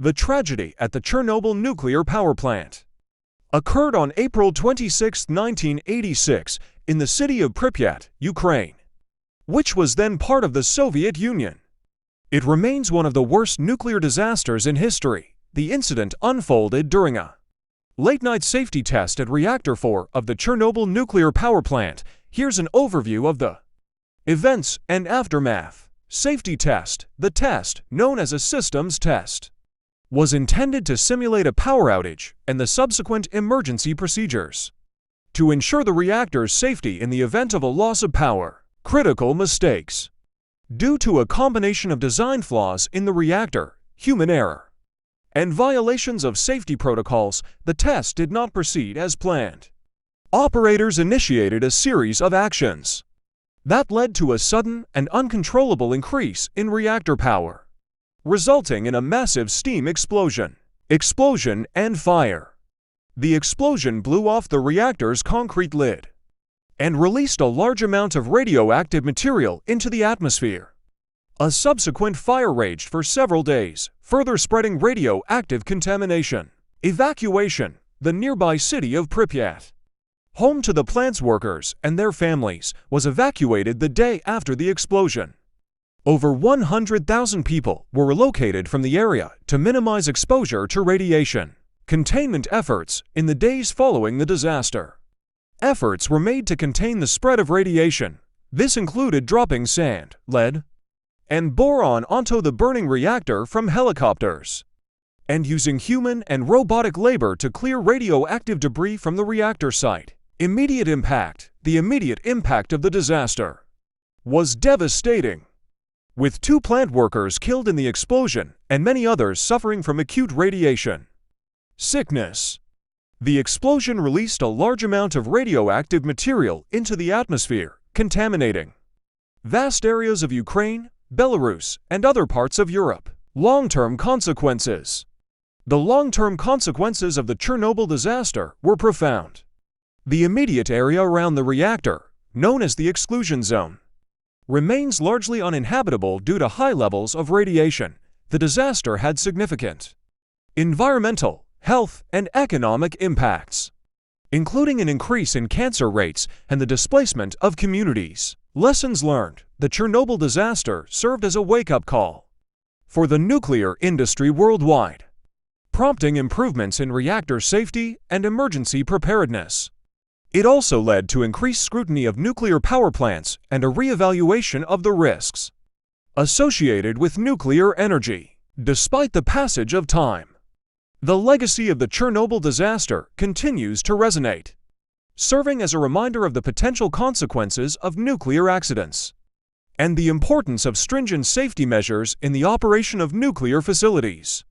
The tragedy at the Chernobyl nuclear power plant occurred on April 26, 1986, in the city of Pripyat, Ukraine, which was then part of the Soviet Union. It remains one of the worst nuclear disasters in history. The incident unfolded during a late-night safety test at Reactor 4 of the Chernobyl nuclear power plant. Here's an overview of the events and aftermath. Safety test. The test, known as a systems test, was intended to simulate a power outage and the subsequent emergency procedures to ensure the reactor's safety in the event of a loss of power. Critical mistakes. Due to a combination of design flaws in the reactor, human error, and violations of safety protocols, the test did not proceed as planned. Operators initiated a series of actions that led to a sudden and uncontrollable increase in reactor power, resulting in a massive steam explosion. Explosion and fire. The explosion blew off the reactor's concrete lid and released a large amount of radioactive material into the atmosphere. A subsequent fire raged for several days, further spreading radioactive contamination. Evacuation. The nearby city of Pripyat, home to the plant's workers and their families, was evacuated the day after the explosion. Over 100,000 people were relocated from the area to minimize exposure to radiation. Containment efforts. In the days following the disaster, efforts were made to contain the spread of radiation. This included dropping sand, lead, and boron onto the burning reactor from helicopters, and using human and robotic labor to clear radioactive debris from the reactor site. Immediate impact. The immediate impact of the disaster was devastating, with 2 plant workers killed in the explosion and many others suffering from acute radiation sickness. The explosion released a large amount of radioactive material into the atmosphere, contaminating vast areas of Ukraine, Belarus, and other parts of Europe. Long-term consequences. The long-term consequences of the Chernobyl disaster were profound. The immediate area around the reactor, known as the exclusion zone, remains largely uninhabitable due to high levels of radiation. The disaster had significant environmental, health, and economic impacts, including an increase in cancer rates and the displacement of communities. Lessons learned. The Chernobyl disaster served as a wake-up call for the nuclear industry worldwide, prompting improvements in reactor safety and emergency preparedness. It also led to increased scrutiny of nuclear power plants and a re-evaluation of the risks associated with nuclear energy. Despite the passage of time, the legacy of the Chernobyl disaster continues to resonate, serving as a reminder of the potential consequences of nuclear accidents and the importance of stringent safety measures in the operation of nuclear facilities.